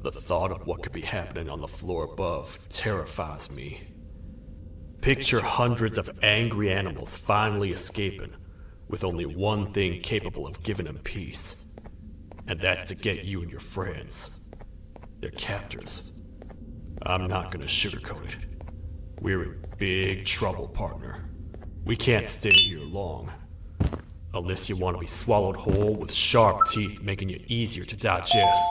The thought of what could be happening on the floor above terrifies me. Picture hundreds of angry animals finally escaping, with only one thing capable of giving them peace. And that's to get you and your friends. Their captors. I'm not gonna sugarcoat it. We're in big trouble, partner. We can't stay here long. Unless you want to be swallowed whole with sharp teeth making you easier to digest.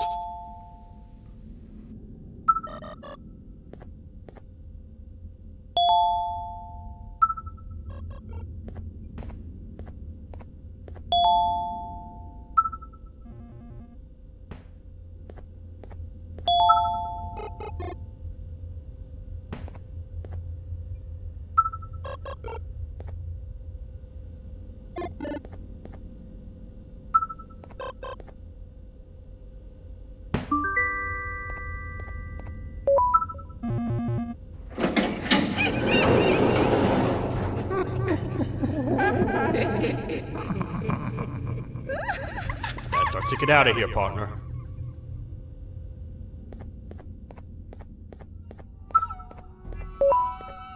That's our ticket out of here, partner.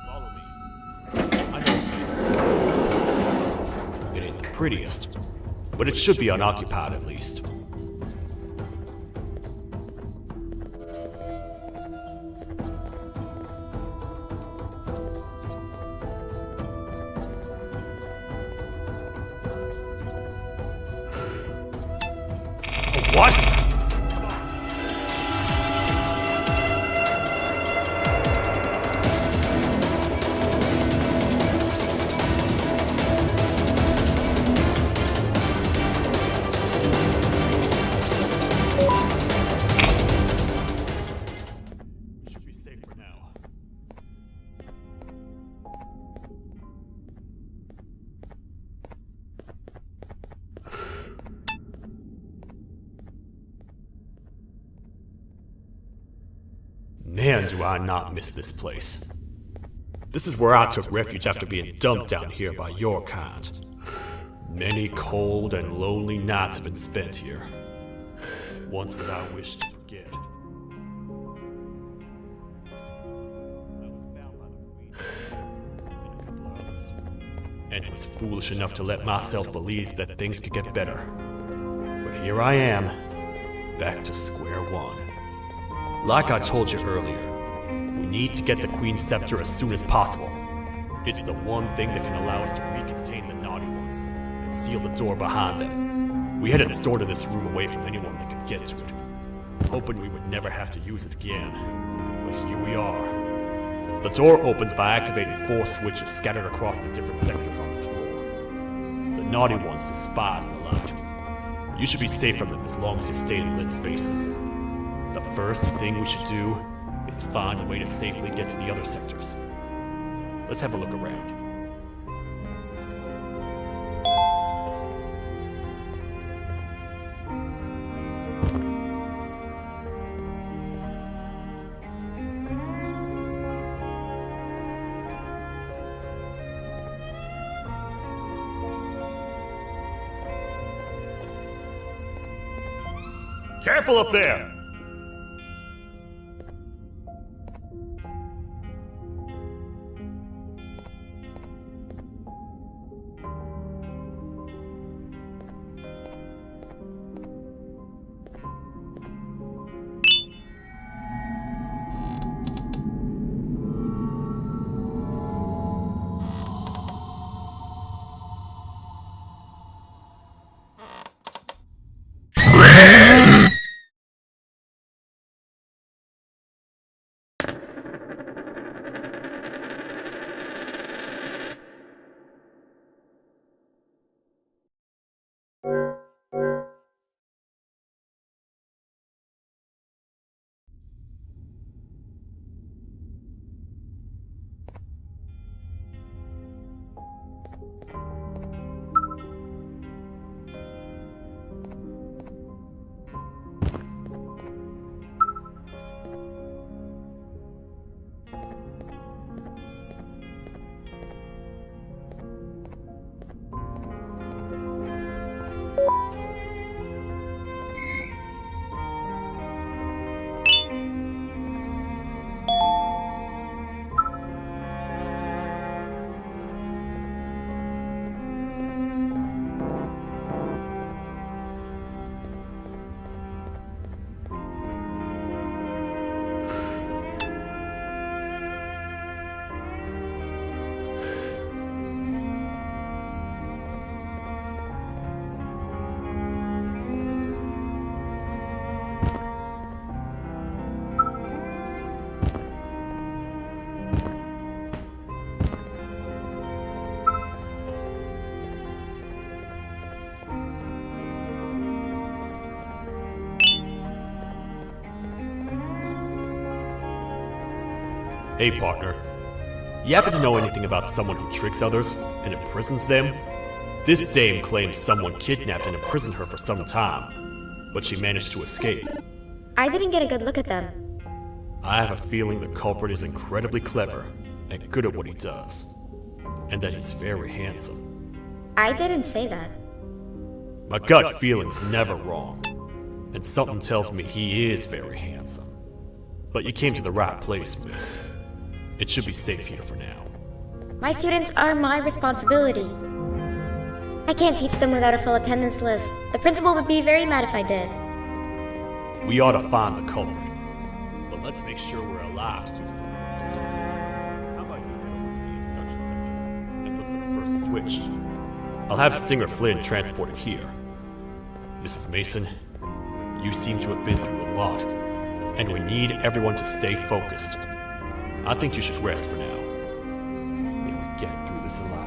Follow me. I know this place. It ain't the prettiest, but it should be unoccupied at least. What? Should be safe for now. Man, do I not miss this place. This is where I took refuge after being dumped down here by your kind. Many cold and lonely nights have been spent here. Ones that I wish to forget. I was found by the Queen and a couple of others, and was foolish enough to let myself believe that things could get better. But here I am, back to square one. Like I told you earlier, we need to get the Queen's scepter as soon as possible. It's the one thing that can allow us to recontain the naughty ones and seal the door behind them. We had it stored in this room away from anyone that could get to it, hoping we would never have to use it again. But here we are. The door opens by activating 4 switches scattered across the different sectors on this floor. The naughty ones despise the light. You should be safe from them as long as you stay in lit spaces. The first thing we should do is find a way to safely get to the other sectors. Let's have a look around. Careful up there! Hey, partner. You happen to know anything about someone who tricks others and imprisons them? This dame claims someone kidnapped and imprisoned her for some time, but she managed to escape. I didn't get a good look at them. I have a feeling the culprit is incredibly clever and good at what he does, and that he's very handsome. I didn't say that. My gut feeling's never wrong, and something tells me he is very handsome. But you came to the right place, miss. It should be safe here for now. My students are my responsibility. I can't teach them without a full attendance list. The principal would be very mad if I did. We ought to find the culprit, but let's make sure we're alive to do so first. How about you head over to the introduction section and look for the first switch? I'll have Stinger Flynn transported here. Mrs. Mason, you seem to have been through a lot, and we need everyone to stay focused. I think you should rest for now. May we get through this alive.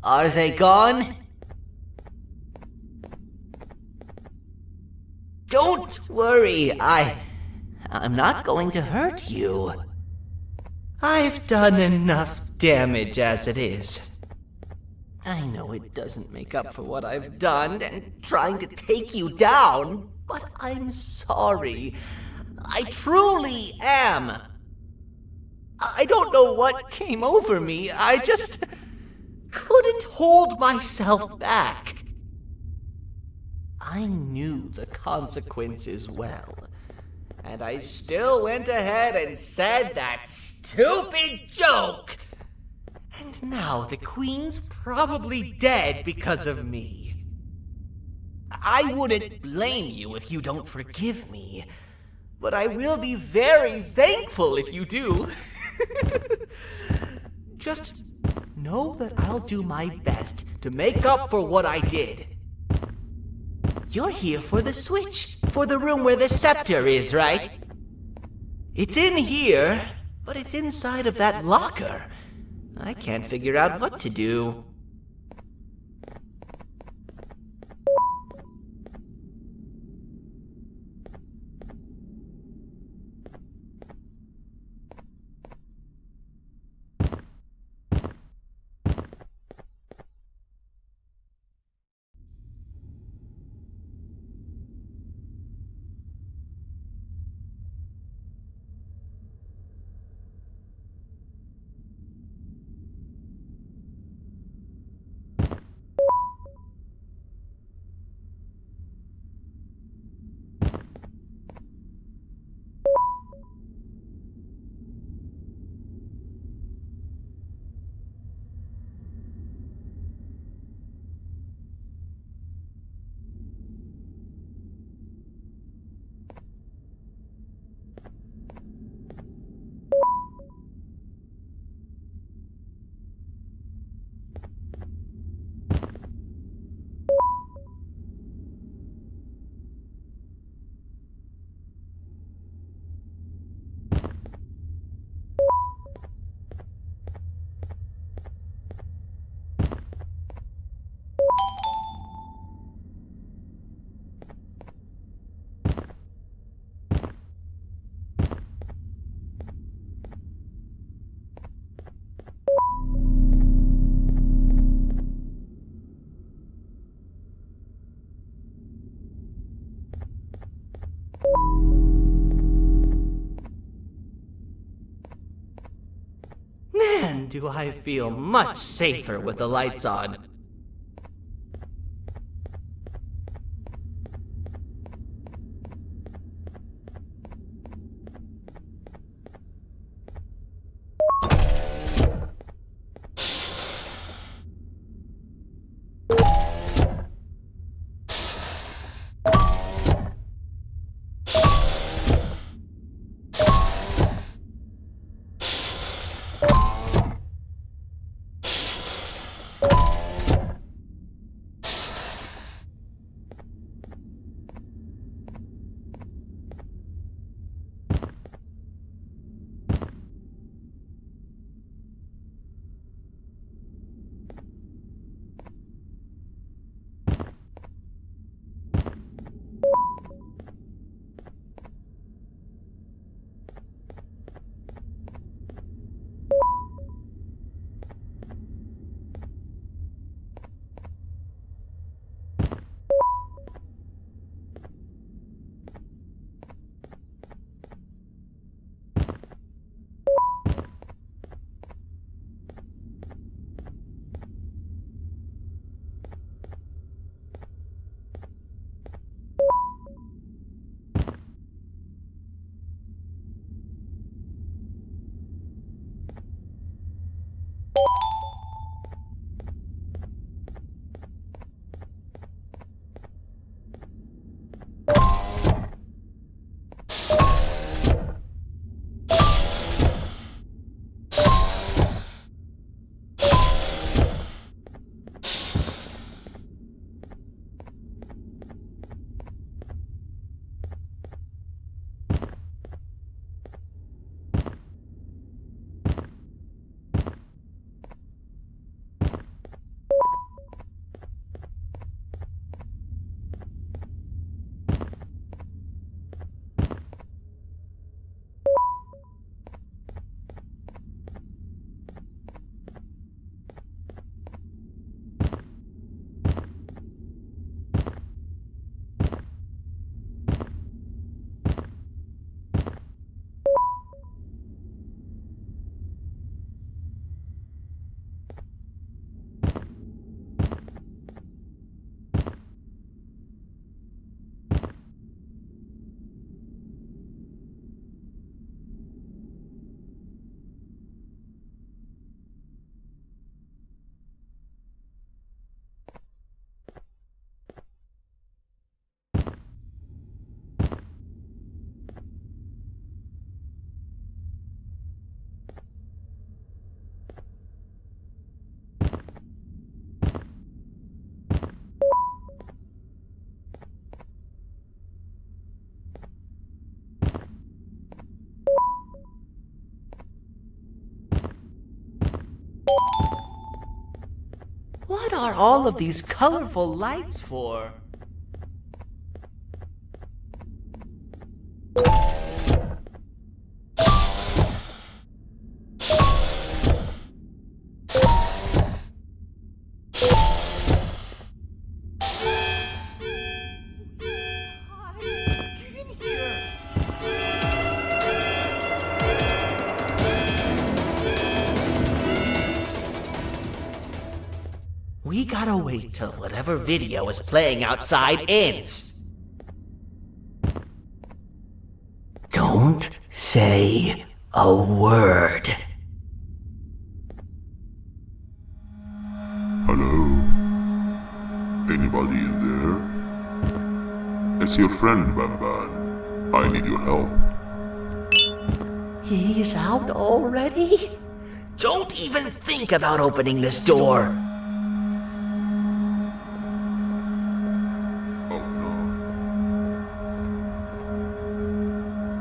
Are they gone? Don't worry, I'm not going to hurt you. I've done enough damage as it is. I know it doesn't make up for what I've done and trying to take you down, but I'm sorry. I truly am. I don't know what came over me. I just couldn't hold myself back. I knew the consequences well, and I still went ahead and said that stupid joke. And now the Queen's probably dead because of me. I wouldn't blame you if you don't forgive me, but I will be very thankful if you do. Just know that I'll do my best to make up for what I did. You're here for the switch, for the room where the scepter is, right? It's in here, but it's inside of that locker. I can't figure out what to do. Man, do I feel much safer with the lights on. What are all of these colorful lights for? We gotta wait till whatever video is playing outside ends. Don't say a word. Hello? Anybody in there? It's your friend, BanBan. I need your help. He's out already? Don't even think about opening this door. Oh no.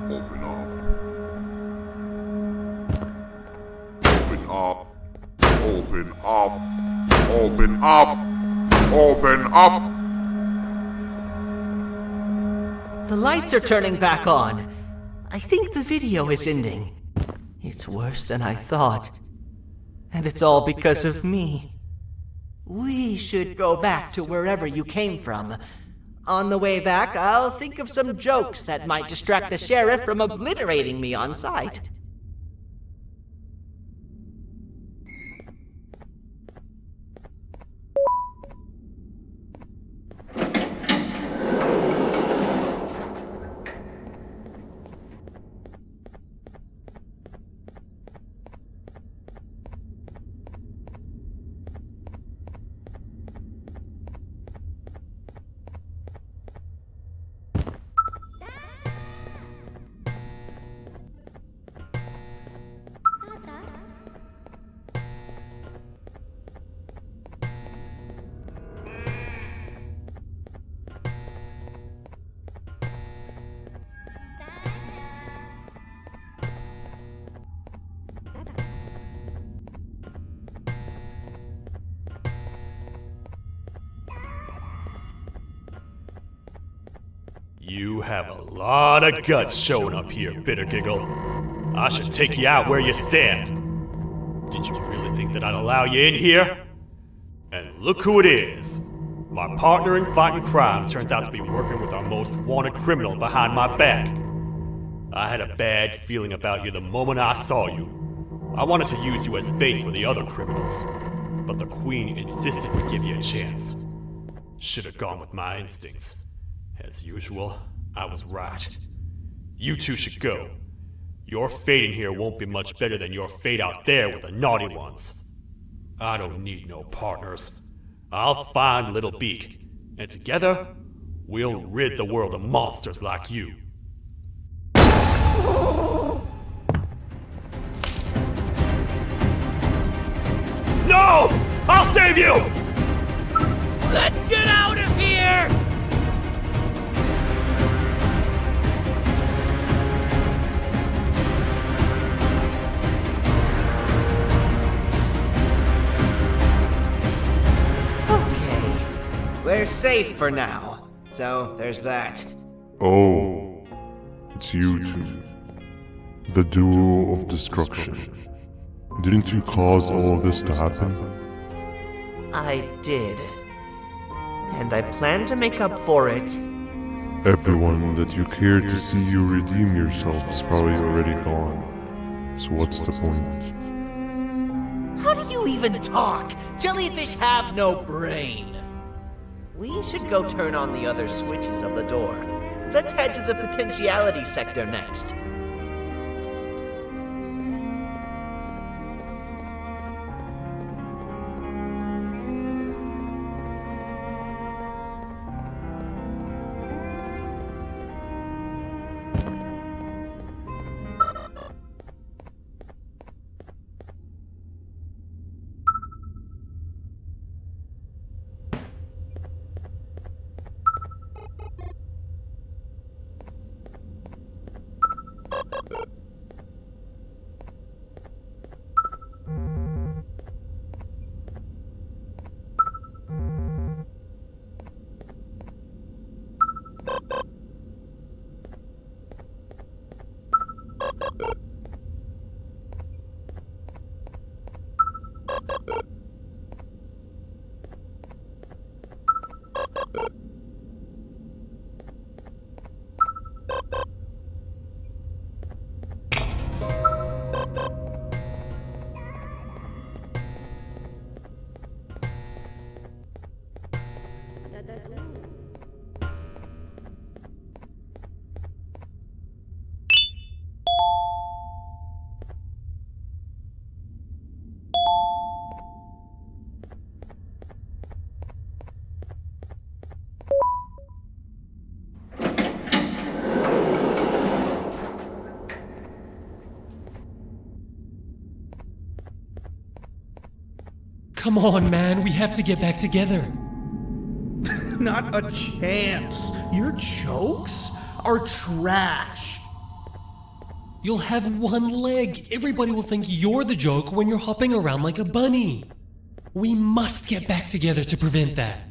Open up. Open up. Open up. Open up. Open up. The lights are turning back on. I think the video is ending. It's worse than I thought. And it's all because of me. We should go back to wherever you came from. On the way back, I'll think of some jokes that might distract the sheriff from obliterating me on sight. You have a lot of guts showing up here, Bitter Giggle. I should take you out where you stand. Did you really think that I'd allow you in here? And look who it is. My partner in fighting crime turns out to be working with our most wanted criminal behind my back. I had a bad feeling about you the moment I saw you. I wanted to use you as bait for the other criminals, but the Queen insisted we give you a chance. Should have gone with my instincts. As usual, I was right. You two should go. Your fate in here won't be much better than your fate out there with the naughty ones. I don't need no partners. I'll find Little Beak, and together, we'll rid the world of monsters like you. No! I'll save you! Let's get out of here! We're safe for now, so there's that. Oh, it's you two. The duo of destruction. Didn't you cause all of this to happen? I did. And I plan to make up for it. Everyone that you cared to see you redeem yourself is probably already gone. So what's the point? How do you even talk? Jellyfish have no brain. We should go turn on the other switches of the door. Let's head to the potentiality sector next. Come on, man, we have to get back together. Not a chance. Your jokes are trash. You'll have one leg. Everybody will think you're the joke when you're hopping around like a bunny. We must get back together to prevent that.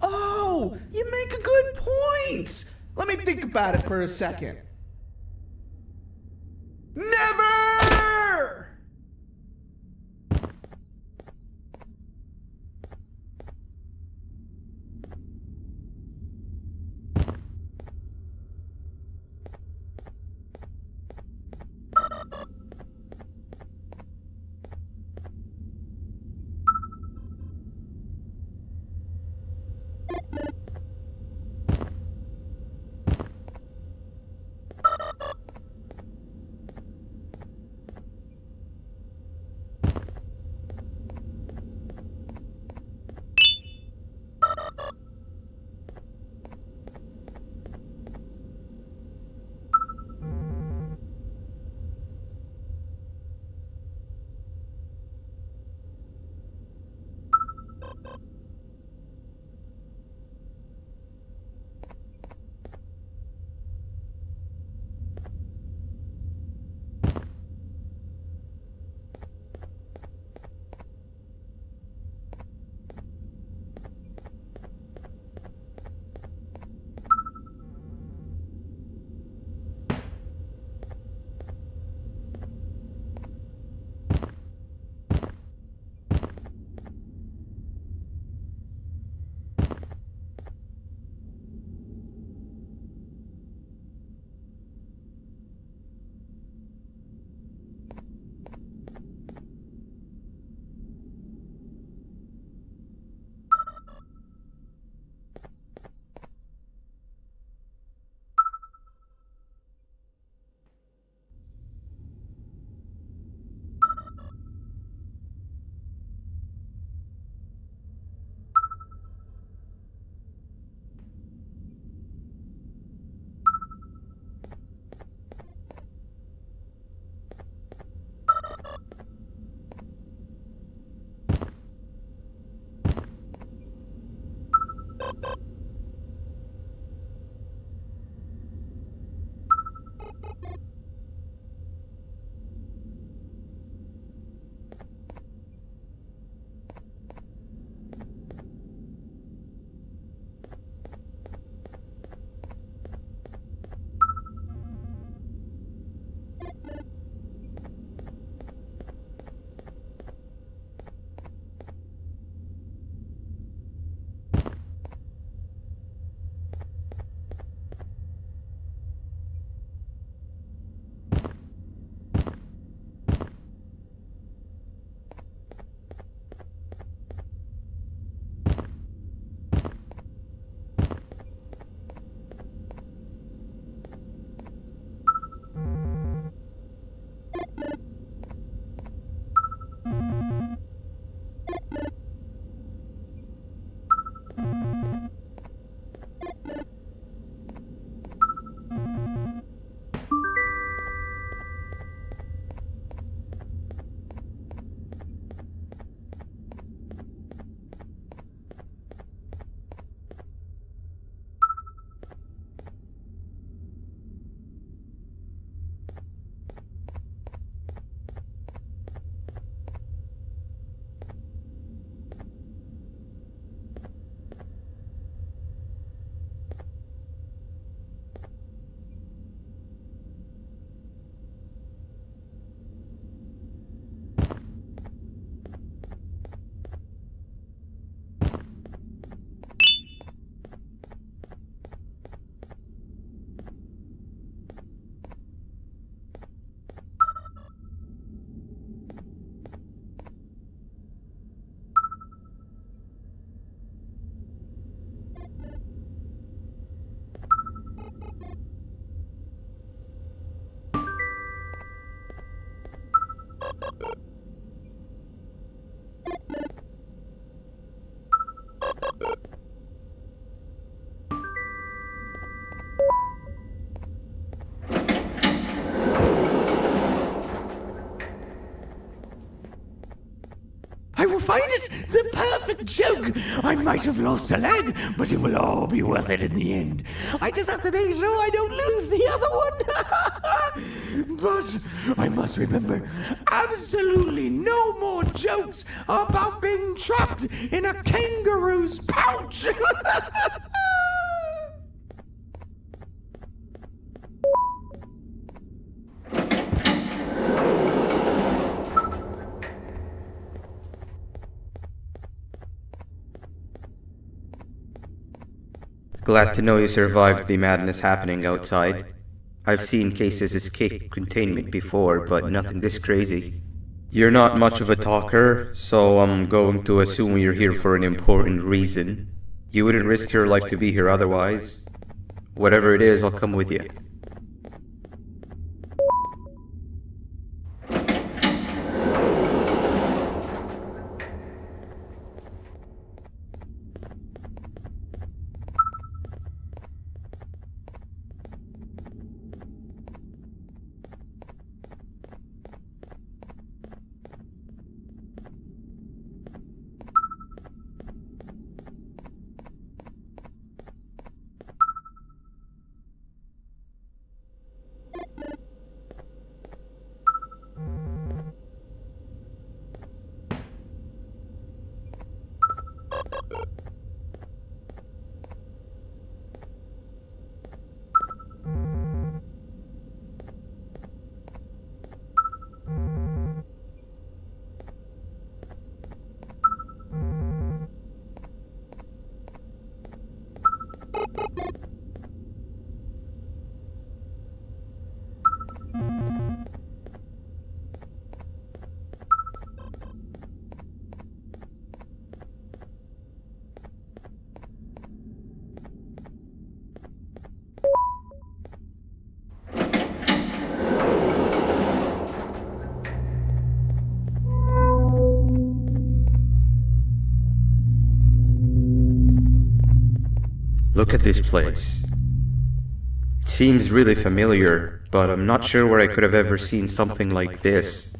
Oh, you make a good point. Let me think about it for a second. Never! I will find it! The perfect joke! I might have lost a leg, but it will all be worth it in the end. I just have to make sure I don't lose the other one. But I must remember, absolutely no more jokes about being trapped in a kangaroo's pouch! Glad to know you survived the madness happening outside. I've seen cases escape containment before, but nothing this crazy. You're not much of a talker, so I'm going to assume you're here for an important reason. You wouldn't risk your life to be here otherwise. Whatever it is, I'll come with you. Look at this place. It seems really familiar, but I'm not sure where I could have ever seen something like this.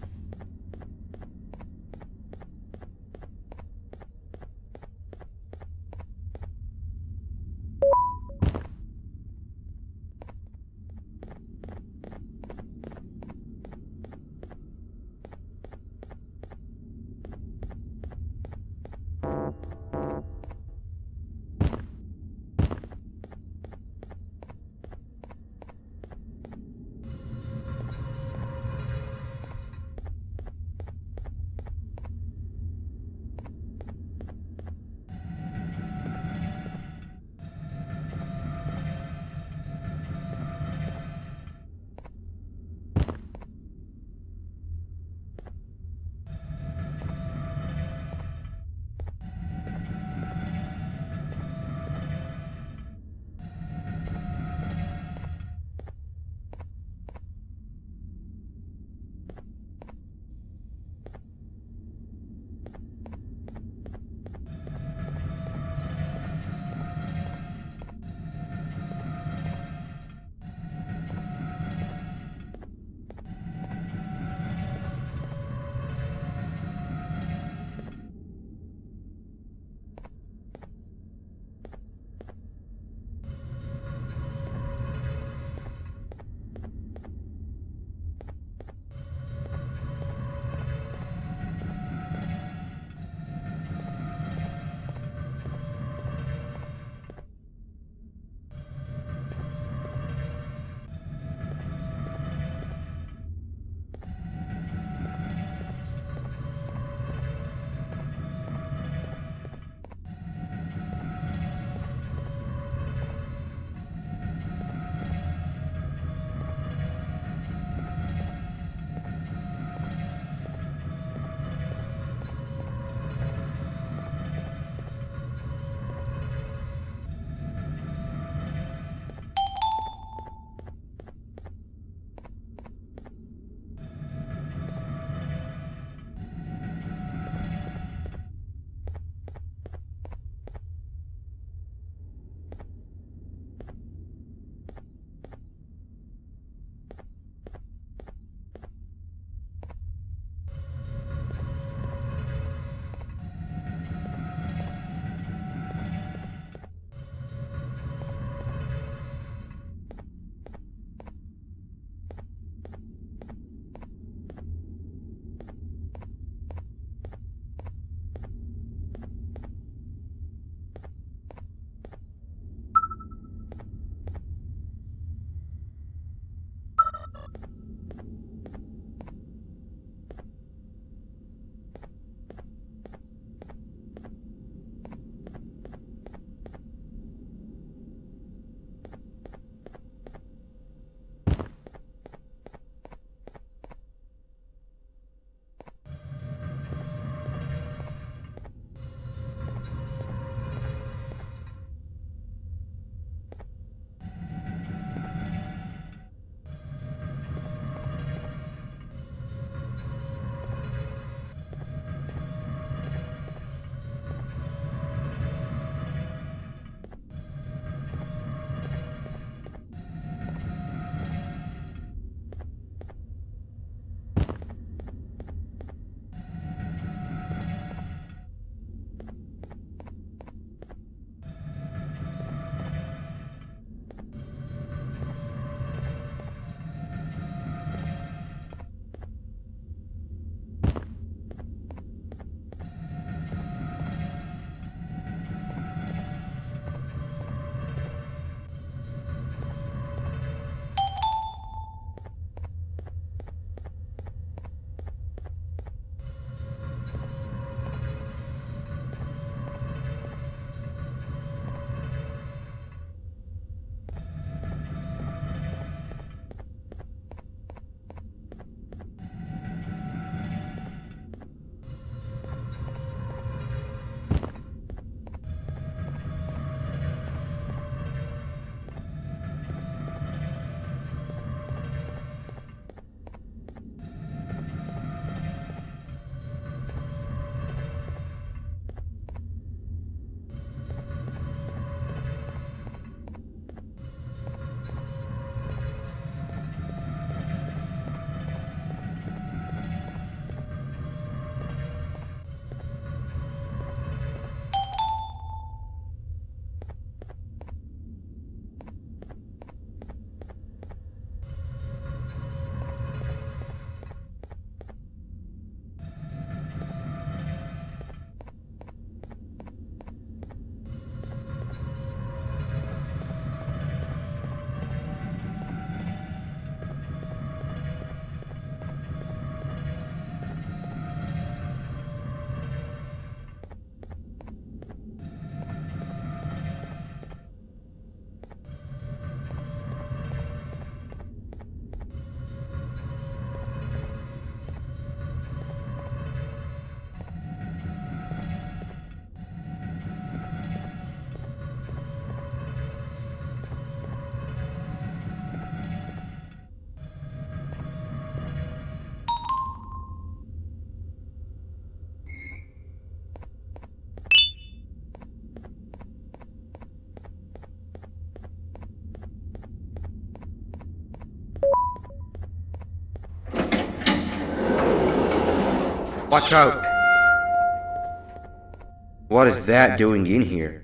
Watch out! What is that doing in here?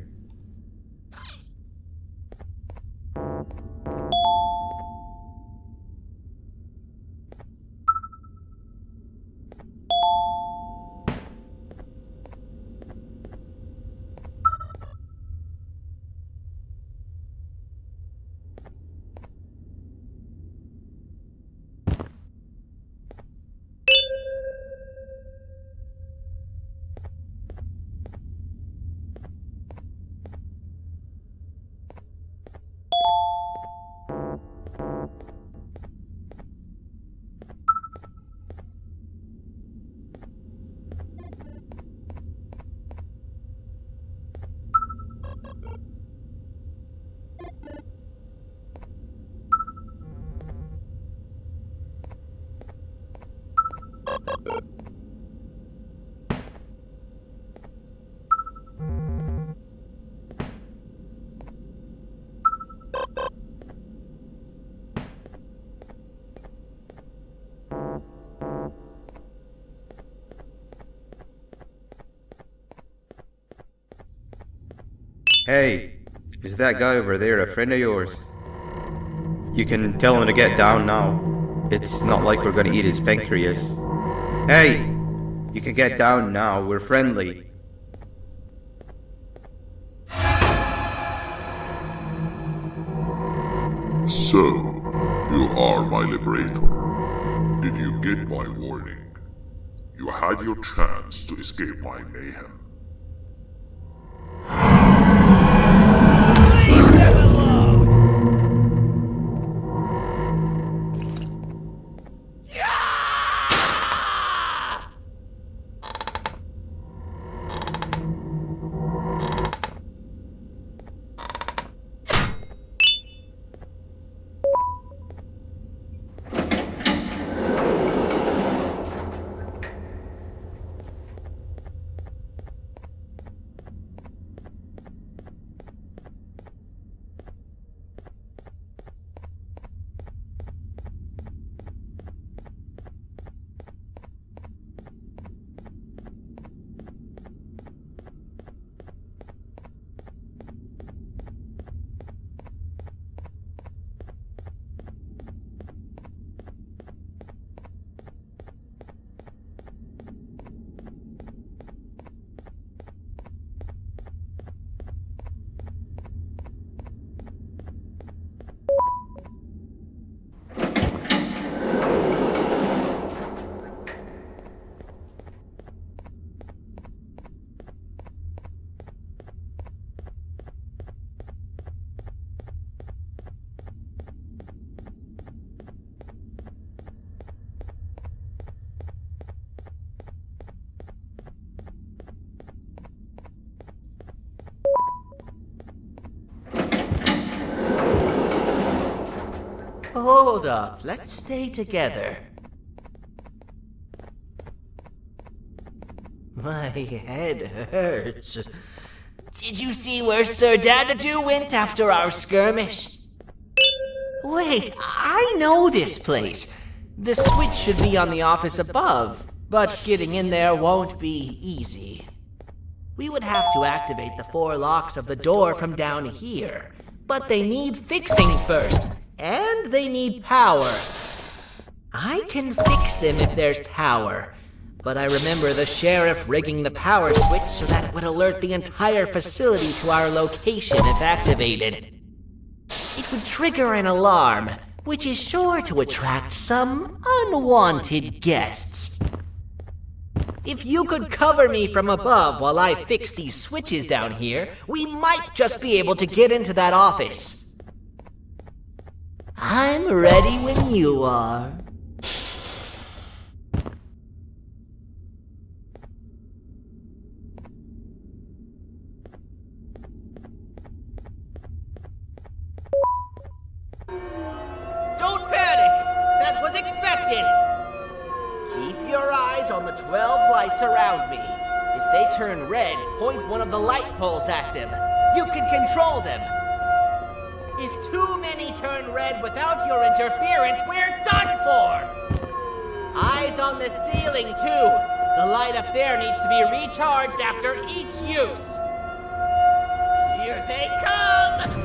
Hey, is that guy over there a friend of yours? You can tell him to get down now. It's not like we're gonna eat his pancreas. Hey! You can get down now, we're friendly. So, you are my liberator. Did you get my warning? You had your chance to escape my mayhem. Hold up, let's stay together. My head hurts. Did you see where Sir Dadadoo went after our skirmish? Wait, I know this place. The switch should be on the office above, but getting in there won't be easy. We would have to activate the 4 locks of the door from down here, but they need fixing first. And they need power. I can fix them if there's power, but I remember the sheriff rigging the power switch so that it would alert the entire facility to our location if activated. It would trigger an alarm, which is sure to attract some unwanted guests. If you could cover me from above while I fix these switches down here, we might just be able to get into that office. I'm ready when you are. Don't panic! That was expected! Keep your eyes on the 12 lights around me. If they turn red, point one of the light poles at them. You can control them. If too many turn red without your interference, we're done for! Eyes on the ceiling, too. The light up there needs to be recharged after each use. Here they come!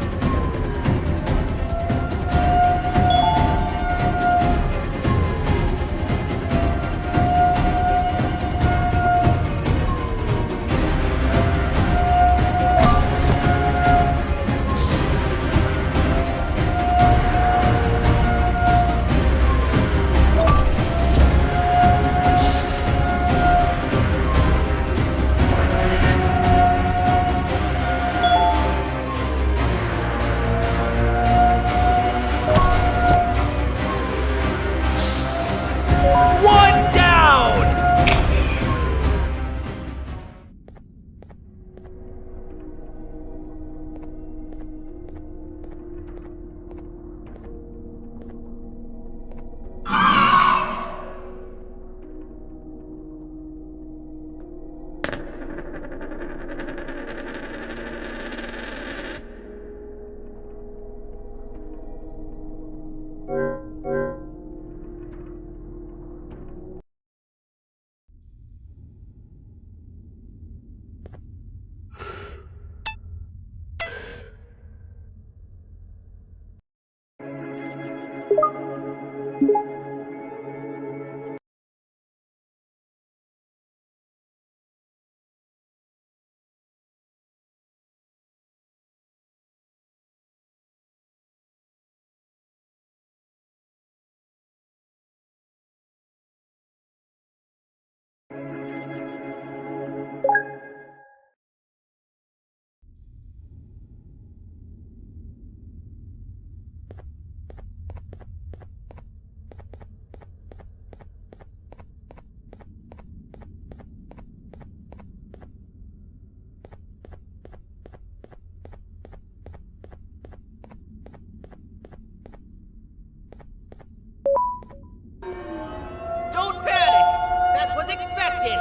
Don't panic! That was expected!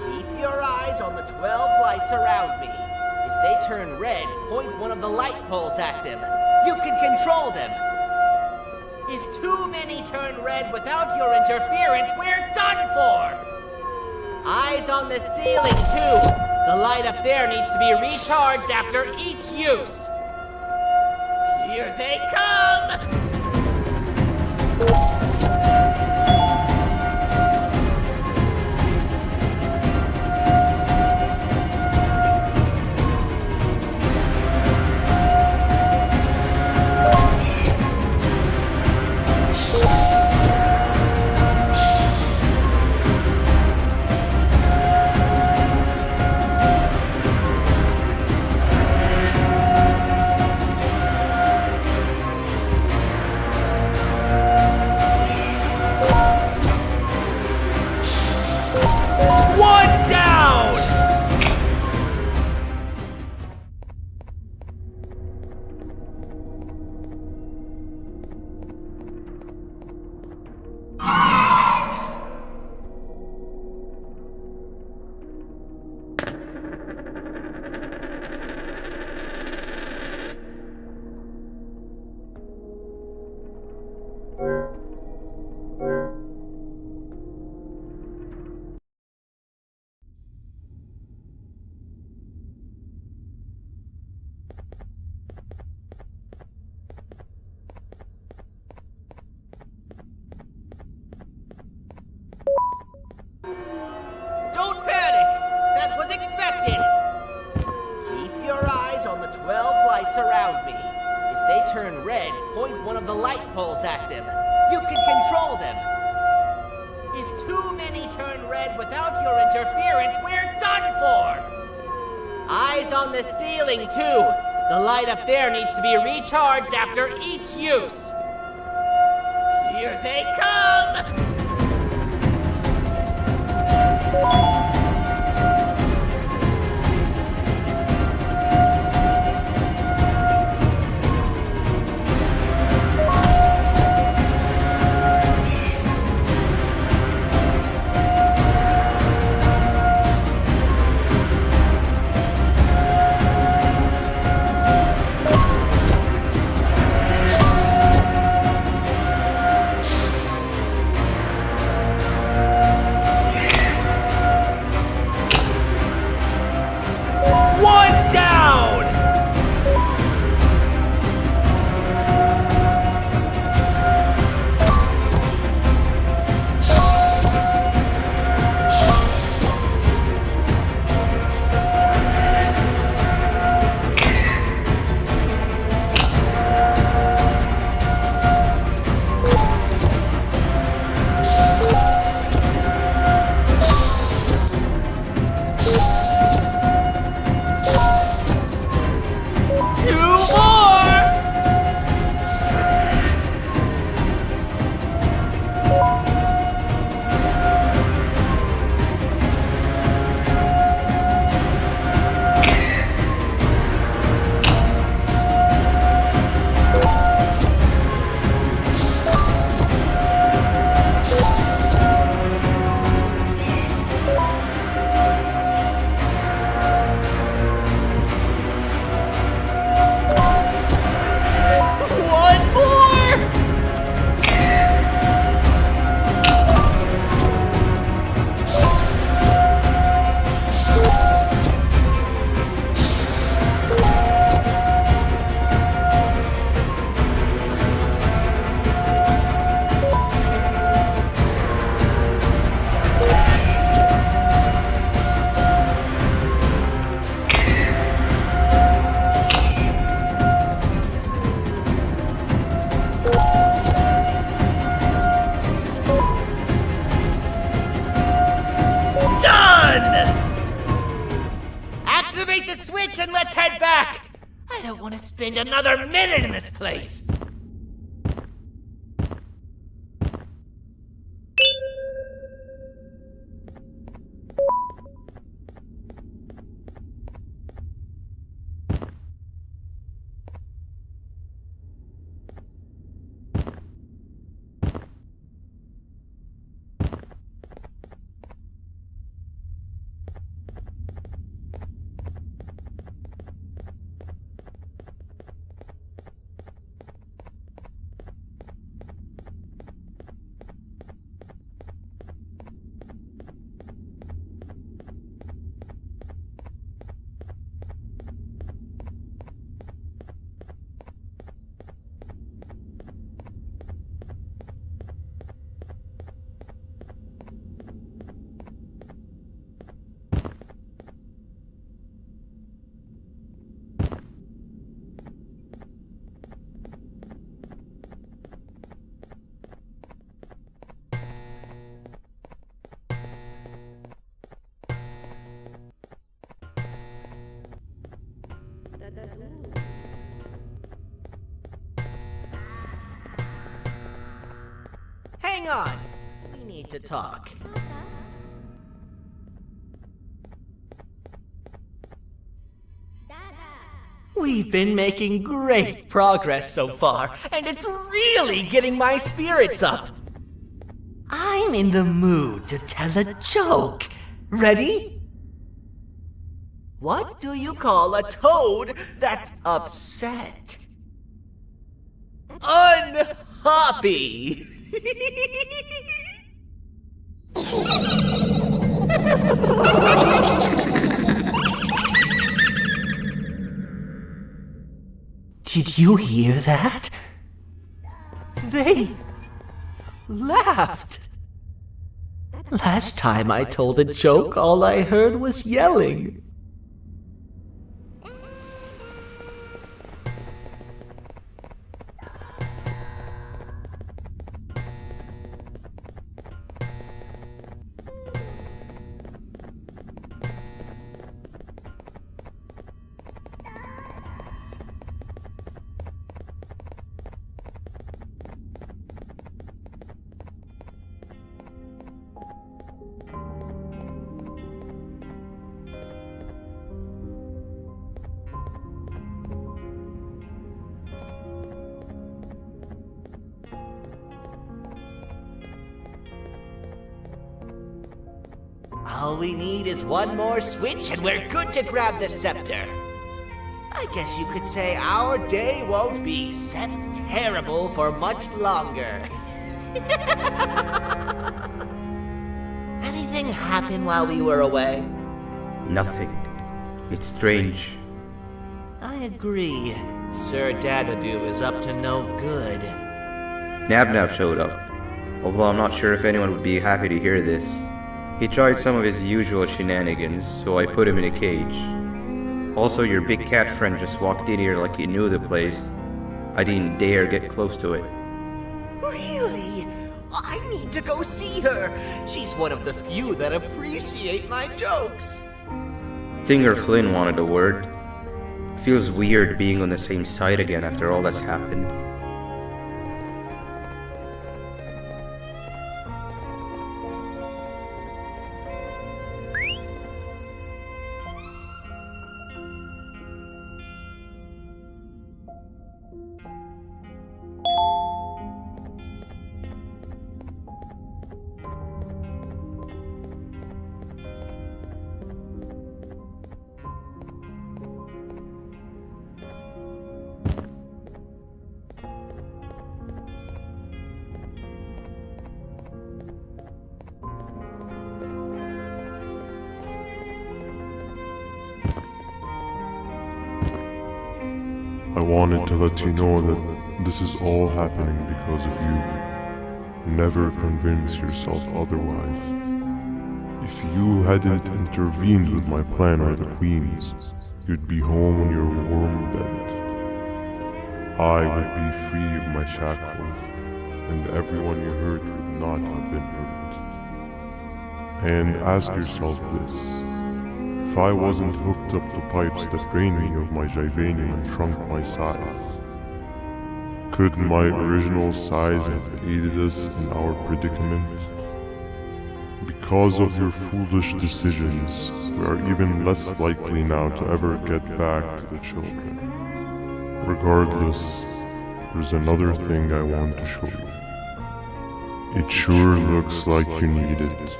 Keep your eyes on the 12 lights around me. If they turn red, point one of the light poles at them. You can control them. If too many turn red without your interference, we're done for! Eyes on the ceiling, too. The light up there needs to be recharged after each use. Here they come! Don't panic! That was expected! Keep your eyes on the 12 lights around me. If they turn red, point one of the light poles at them. You can control them. If too many turn red without your interference, we're done for! Eyes on the ceiling, too. The light up there needs to be recharged after each use. Here they come! the switch and let's head back! I don't want to spend another minute in this place! Hang on! We need to talk. We've been making great progress so far, and it's really getting my spirits up. I'm in the mood to tell a joke. Ready? What do you call a toad that's upset? Unhappy! Did you hear that? They laughed. Last time I told a joke, all I heard was yelling. All we need is one more switch and we're good to grab the scepter. I guess you could say our day won't be terrible for much longer. Anything happen while we were away? Nothing. It's strange. I agree. Sir Dadadoo is up to no good. Nab showed up, although I'm not sure if anyone would be happy to hear this. He tried some of his usual shenanigans, so I put him in a cage. Also, your big cat friend just walked in here like he knew the place. I didn't dare get close to it. Really? I need to go see her. She's one of the few that appreciate my jokes. Tinger Flynn wanted a word. Feels weird being on the same side again after all that's happened. I wanted to let you know that this is all happening because of you. Never convince yourself otherwise. If you hadn't intervened with my plan or the Queen's, you'd be home in your warm bed. I would be free of my shackles, and everyone you hurt would not have been hurt. And ask yourself this. if I wasn't hooked up to pipes that drained me of my Jivanium and shrunk my size? Could my original size have aided us in our predicament? Because of your foolish decisions, we are even less likely now to ever get back to the children. Regardless, there's another thing I want to show you. It sure looks like you need it.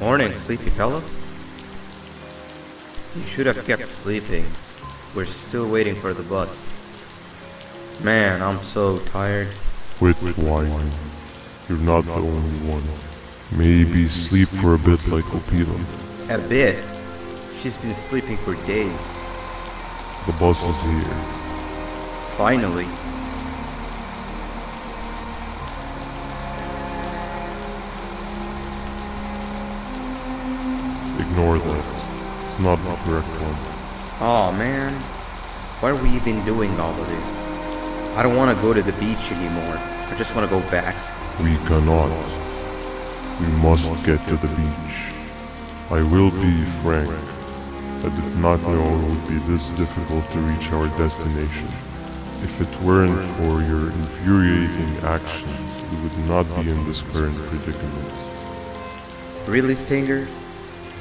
Morning, sleepy fellow. You should have kept sleeping. We're still waiting for the bus. Man, I'm so tired. Quit whining. You're not the only one. Maybe sleep for a bit like Opila. A bit? She's been sleeping for days. The bus is here. Finally. Ignore that. It's not the correct one. Aw, man. Why are we even doing all of this? I don't want to go to the beach anymore. I just want to go back. We cannot. We must get to the beach. I will be frank. I did not know it would be this difficult to reach our destination. If it weren't for your infuriating actions, we would not be in this current predicament. Really, Stinger?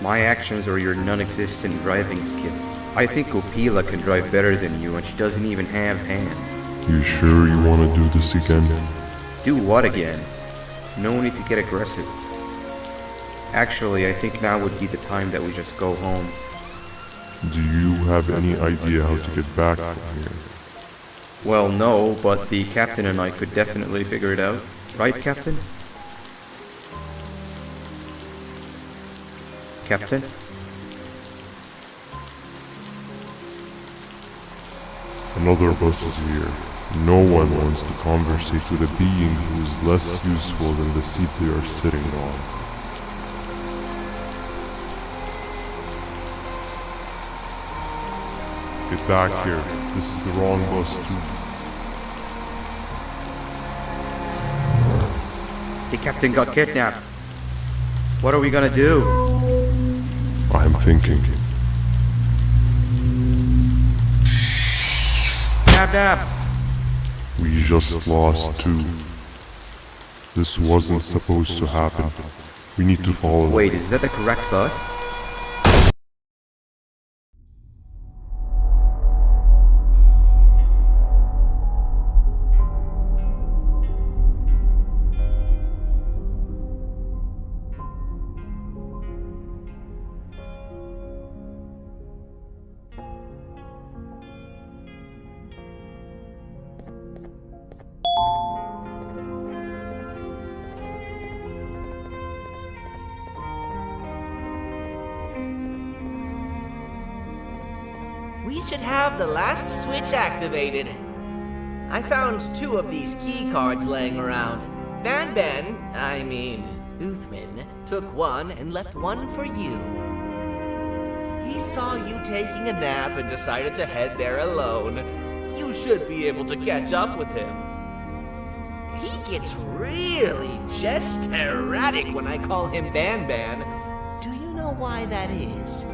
My actions are your non-existent driving skill. I think Opila can drive better than you and she doesn't even have hands. You sure you want to do this again? Do what again? No need to get aggressive. Actually, I think now would be the time that we just go home. Do you have any idea how to get back from here? Well, no, but the captain and I could definitely figure it out. Right, Captain? Captain? Another bus is here. No one wants to conversate with a being who is less useful than the seat they are sitting on. Get back here. This is the wrong bus too. The captain got kidnapped. What are we gonna do? I'm thinking. Dab dab! We just lost two. This wasn't supposed to happen. We need to follow. Wait, is that the correct bus? We should have the last switch activated. I found 2 of these key cards laying around. Uthman, took one and left one for you. He saw you taking a nap and decided to head there alone. You should be able to catch up with him. He gets really just erratic when I call him BanBan. Do you know why that is?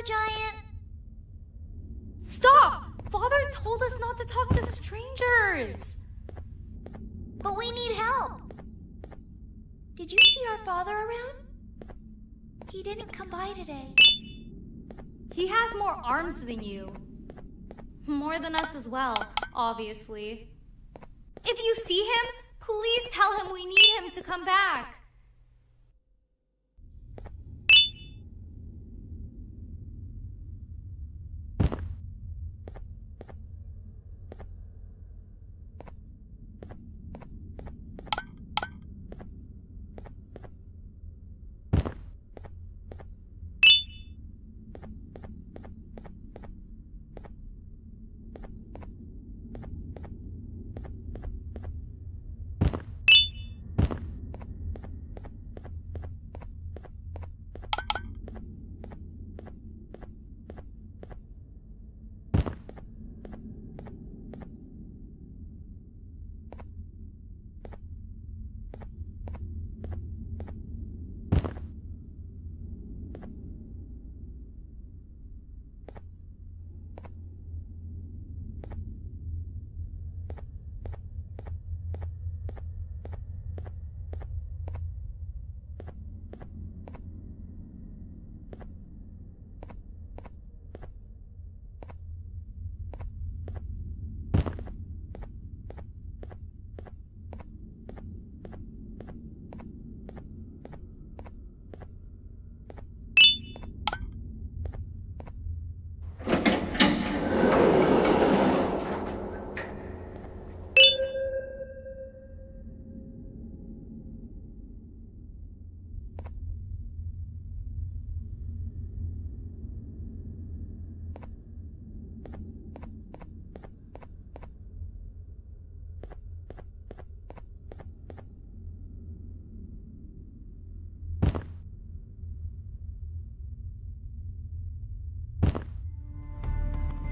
giant? Stop! Father told us not to talk to strangers! But we need help. Did you see our father around? He didn't come by today. He has more arms than you. More than us as well, obviously. If you see him, please tell him we need him to come back.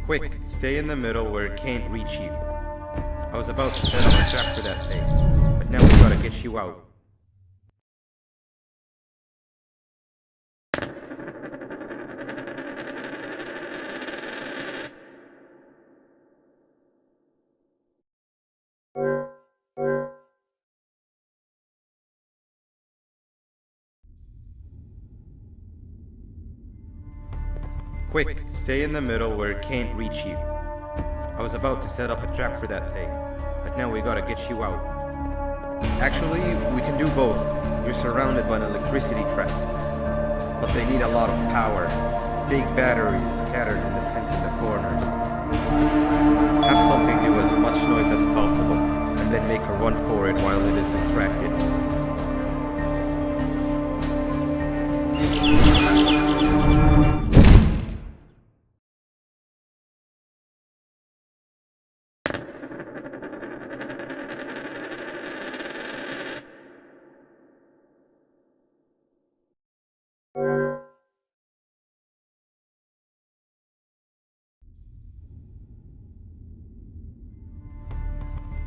Quick, stay in the middle where it can't reach you. I was about to set up a trap for that thing, but now we gotta get you out. Quick, stay in the middle where it can't reach you. I was about to set up a trap for that thing, but now we gotta get you out. Actually, we can do both. You're surrounded by an electricity trap, but they need a lot of power. Big batteries scattered in the pens in the corners. Have something do as much noise as possible, and then make a run for it while it is distracted.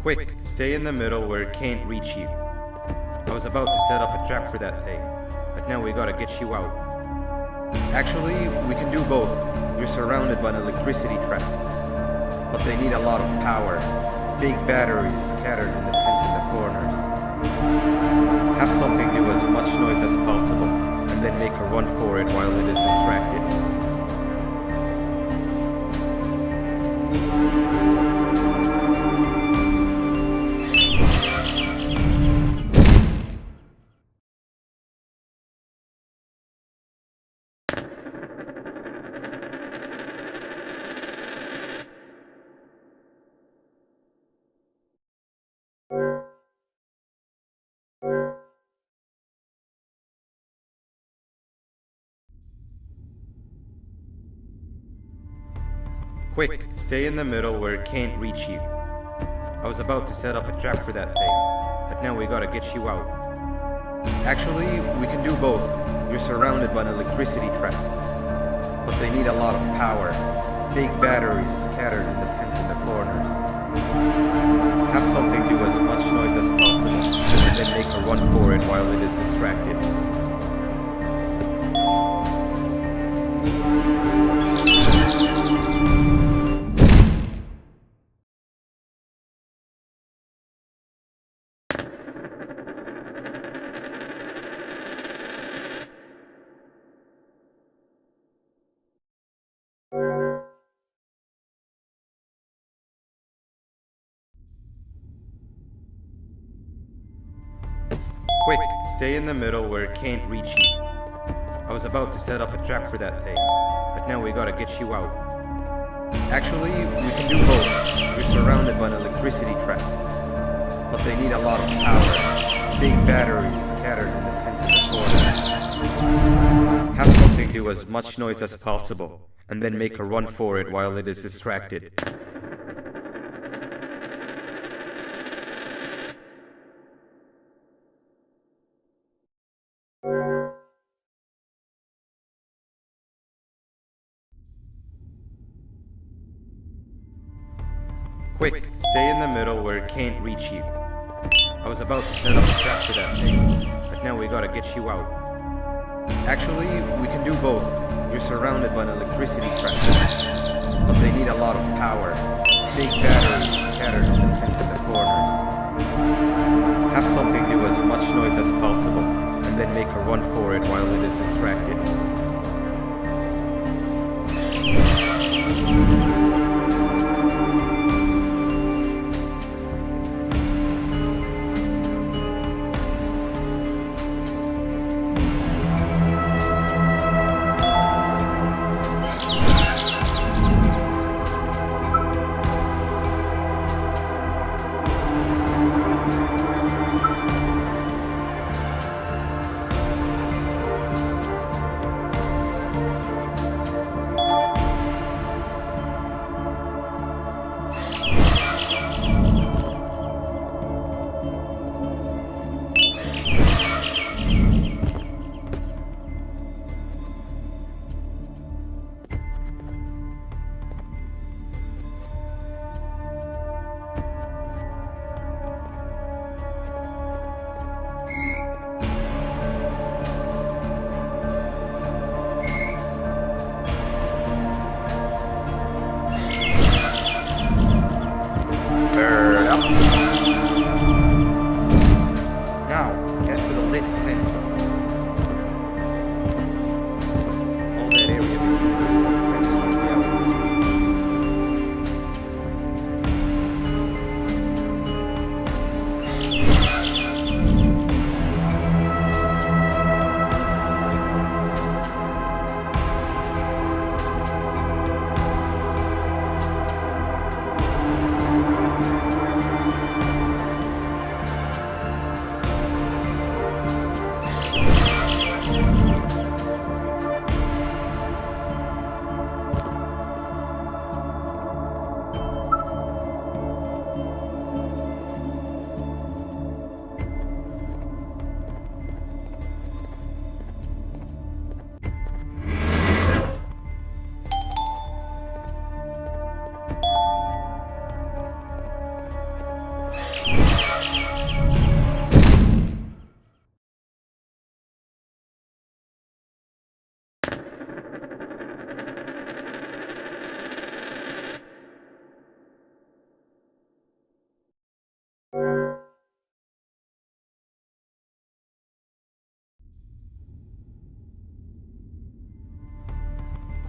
Quick, stay in the middle where it can't reach you. I was about to set up a trap for that thing, but now we gotta get you out. Actually, we can do both. You're surrounded by an electricity trap, but they need a lot of power. Big batteries scattered in the pens in the corners. Have something do as much noise as possible, and then make a run for it while it is distracted. Quick, stay in the middle where it can't reach you. I was about to set up a trap for that thing, but now we gotta get you out. Actually, we can do both. You're surrounded by an electricity trap, but they need a lot of power. Big batteries scattered in the pens in the corners. Have something do as much noise as possible, and then make a run for it while it is distracted. Quick, stay in the middle where it can't reach you. I was about to set up a trap for that thing, but now we gotta get you out. Actually, we can do both. You're surrounded by an electricity trap, but they need a lot of power. Big batteries scattered in the tents in the corner. Have something do as much noise as possible, and then make a run for it while it is distracted. Quick, stay in the middle where it can't reach you. I was about to set up a trap for that thing, but now we gotta get you out. Actually, we can do both. You're surrounded by an electricity trap, but they need a lot of power. Big batteries scattered in the tents in the corners. Have something do as much noise as possible, and then make a run for it while it is distracted. Now, get to the lit tents. All that area between those two tents should be out of its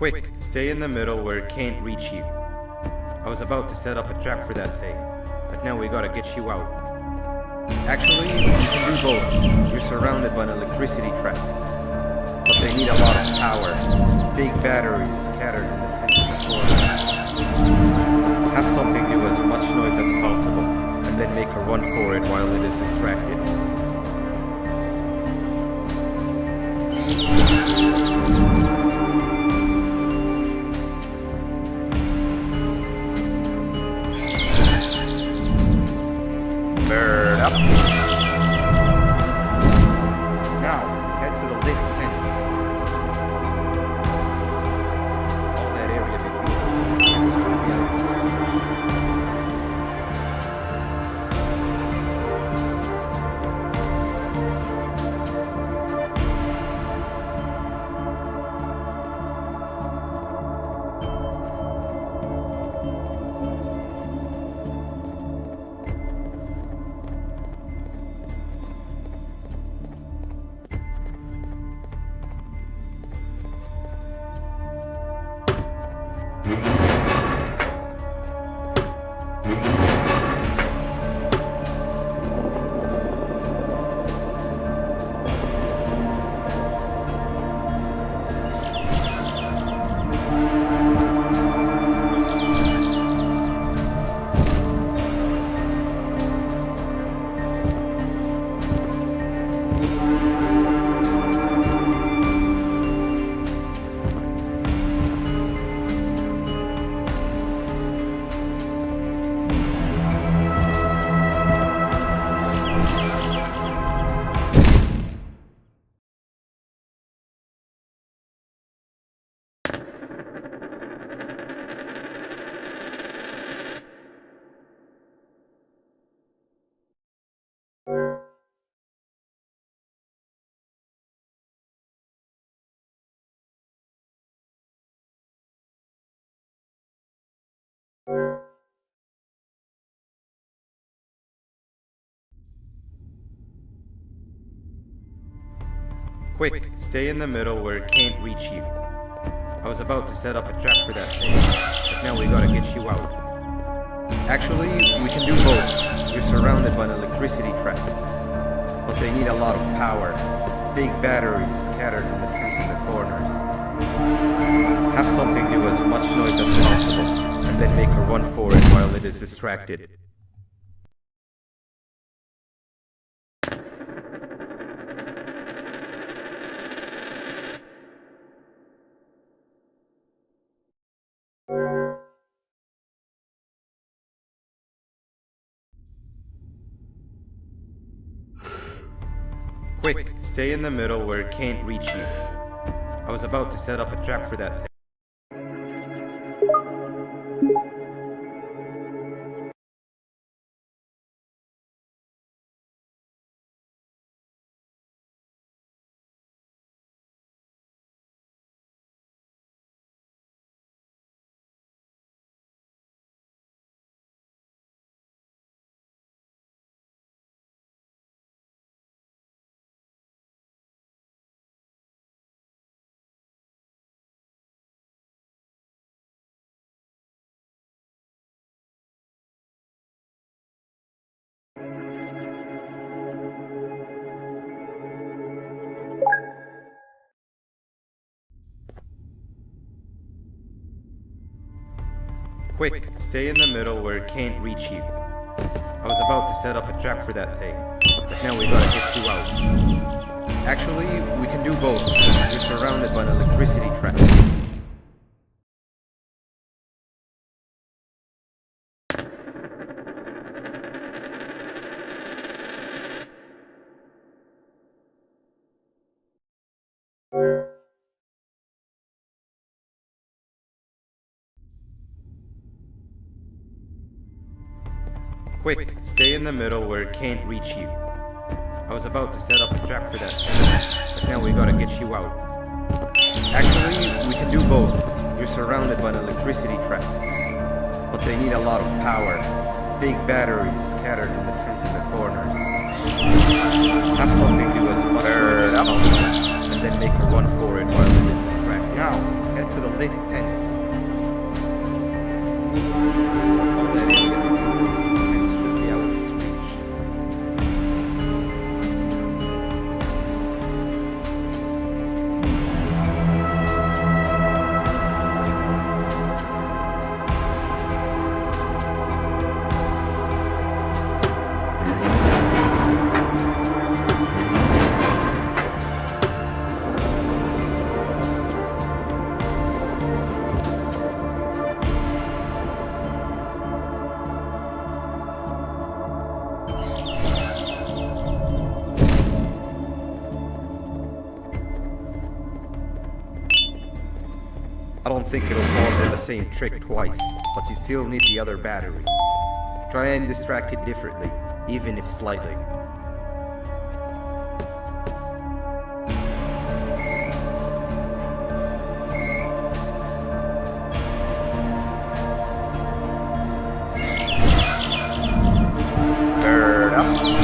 Quick, stay in the middle where it can't reach you. I was about to set up a trap for that thing, but now we gotta get you out. Actually, you can do both. You're surrounded by an electricity trap, but they need a lot of power. Big batteries scattered in the tents in the corners. Have something do as much noise as possible, and then make a run for it while it is distracted. Bird up. Now, head to the lit tents. All that area between those two tents should be out of its reach. Quick, stay in the middle where it can't reach you. I was about to set up a trap for that thing, but now we gotta get you out. Actually, we can do both. You're surrounded by an electricity trap, but they need a lot of power. Big batteries scattered in the pins in the corners. Have something do as much noise as possible, and then make a run for it while it is distracted. Quick, stay in the middle where it can't reach you. I was about to set up a trap for that thing. Quick, stay in the middle where it can't reach you. I was about to set up a trap for that thing, but now we gotta get you out. Actually, we can do both. You're surrounded by an electricity trap. Quick, stay in the middle where it can't reach you. I was about to set up a trap for that thing, but now we gotta get you out. Actually, we can do both. You're surrounded by an electricity trap, but they need a lot of power. Big batteries scattered in the pins in the corners. Have something do as much as possible, and then make a run for it while it is distracted. Now, head to the lit tents. All that area should be out of its reach. I don't think it'll fall for the same trick twice, but you still need the other battery. Try and distract it differently, even if slightly. Bird up.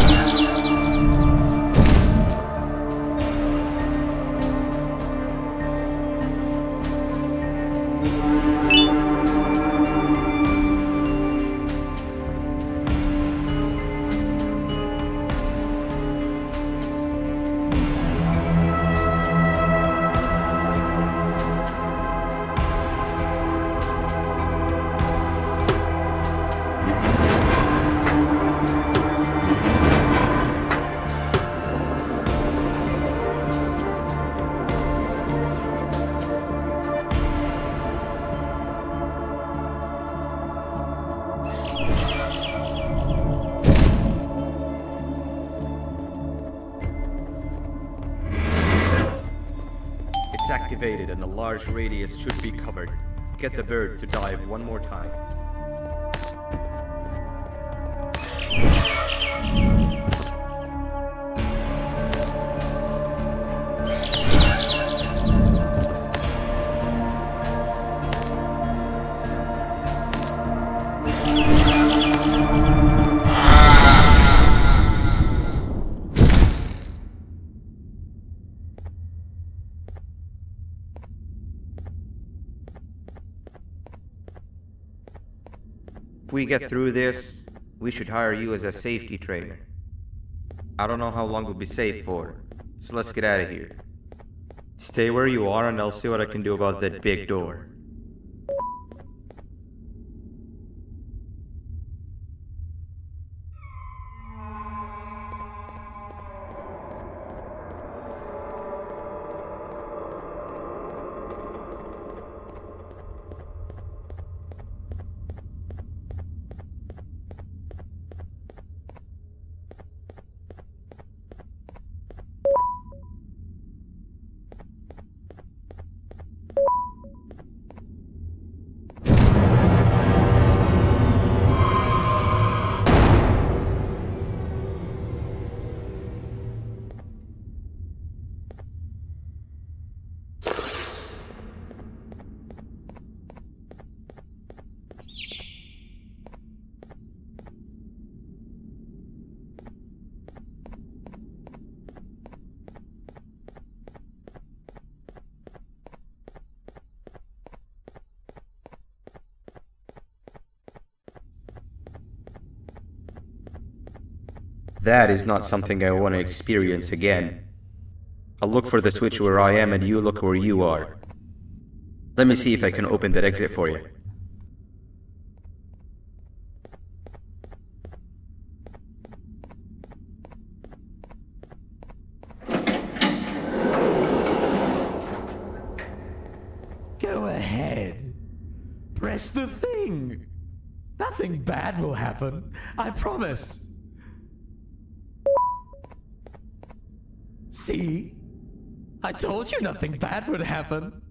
It's activated and a large radius should be covered. Get the bird to dive one more time. If we get through this, we should hire you as a safety trainer. I don't know how long we'll be safe for, so let's get out of here. Stay where you are and I'll see what I can do about that big door. That is not something I want to experience again. I'll look for the switch where I am and you look where you are. Let me see if I can open that exit for you. Go ahead. Press the thing. Nothing bad will happen. I promise. See? I told you nothing bad would happen.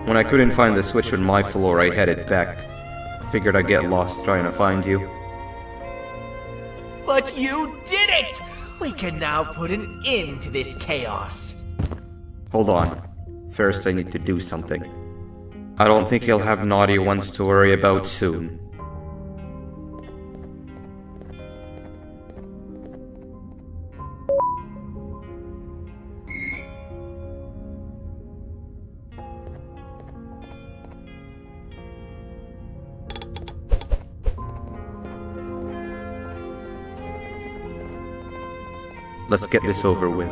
When I couldn't find the switch on my floor, I headed back. Figured I'd get lost trying to find you. But you did it! We can now put an end to this chaos. Hold on. First, I need to do something. I don't think you'll have naughty ones to worry about soon. Let's get this over with.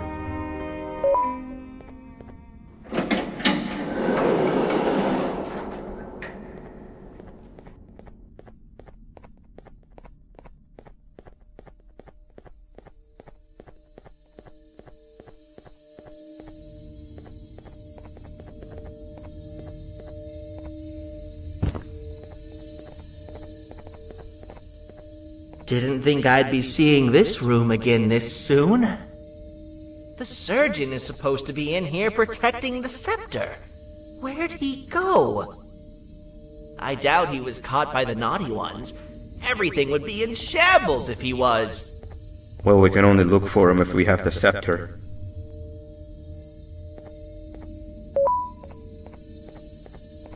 Didn't think I'd be seeing this room again this soon. The surgeon is supposed to be in here protecting the scepter. Where'd he go? I doubt he was caught by the naughty ones. Everything would be in shambles if he was. Well, we can only look for him if we have the scepter.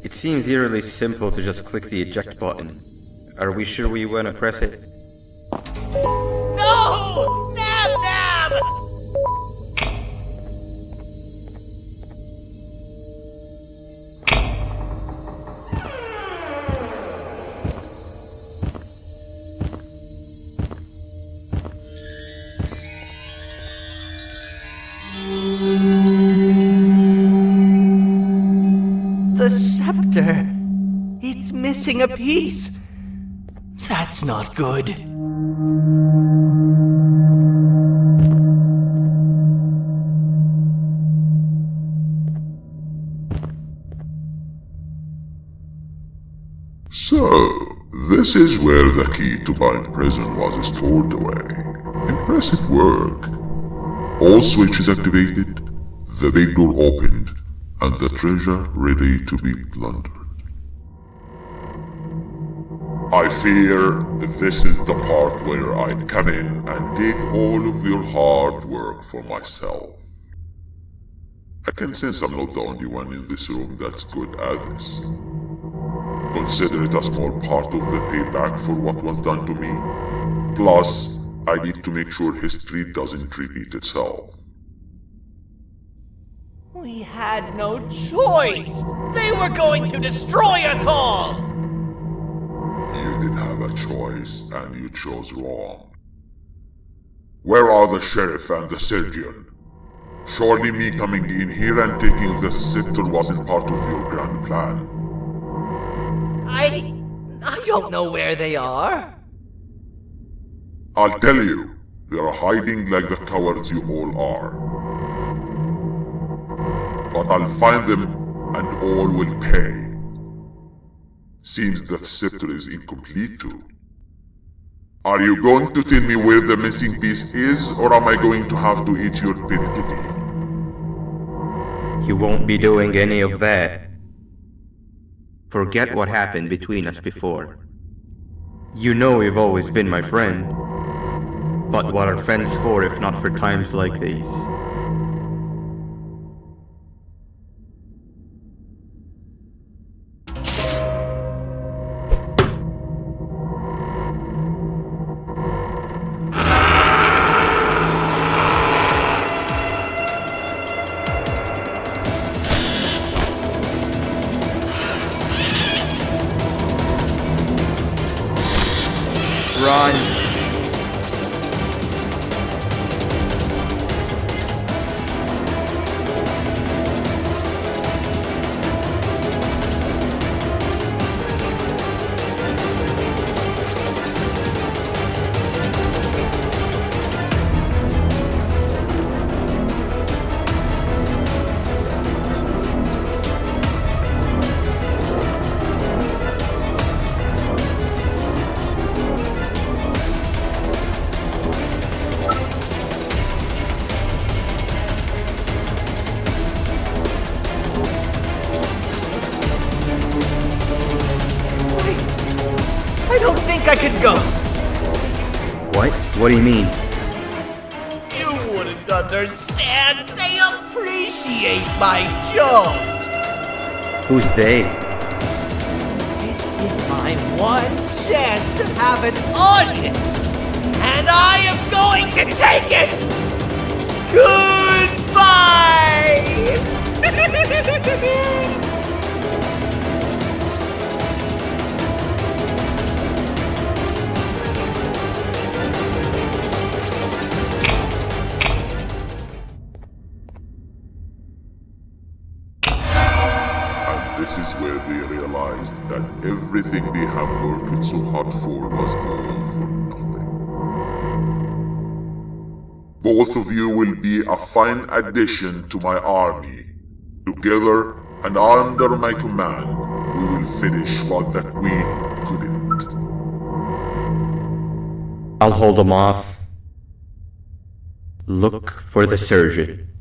It seems eerily simple to just click the eject button. Are we sure we want to press it? No! Nab Nab! The scepter. It's missing a piece. That's not good. So, this is where the key to Bind Prison was stored away. Impressive work. All switches activated, the big door opened, and the treasure ready to be plundered. I fear this is the part where I come in and take all of your hard work for myself. I can sense I'm not the only one in this room that's good at this. Consider it a small part of the payback for what was done to me. Plus, I need to make sure history doesn't repeat itself. We had no choice! They were going to destroy us all! You did have a choice, and you chose wrong. Where are the sheriff and the surgeon? Surely me coming in here and taking the scepter wasn't part of your grand plan. I don't know where they are. I'll tell you, they are hiding like the cowards you all are. But I'll find them, and all will pay. Seems the scepter is incomplete too. Are you going to tell me where the missing piece is, or am I going to have to eat your pet kitty? You won't be doing any of that. Forget what happened between us before. You know you've always been my friend. But what are friends for if not for times like these? Run! could go. What? What do you mean? You wouldn't understand. They appreciate my jokes. Who's they? This is my one chance to have an audience. And I am going to take it. Goodbye. This is where they realized that everything they have worked so hard for was all for nothing. Both of you will be a fine addition to my army. Together and under my command, we will finish what the Queen couldn't. I'll hold them off. Look for the surgeon.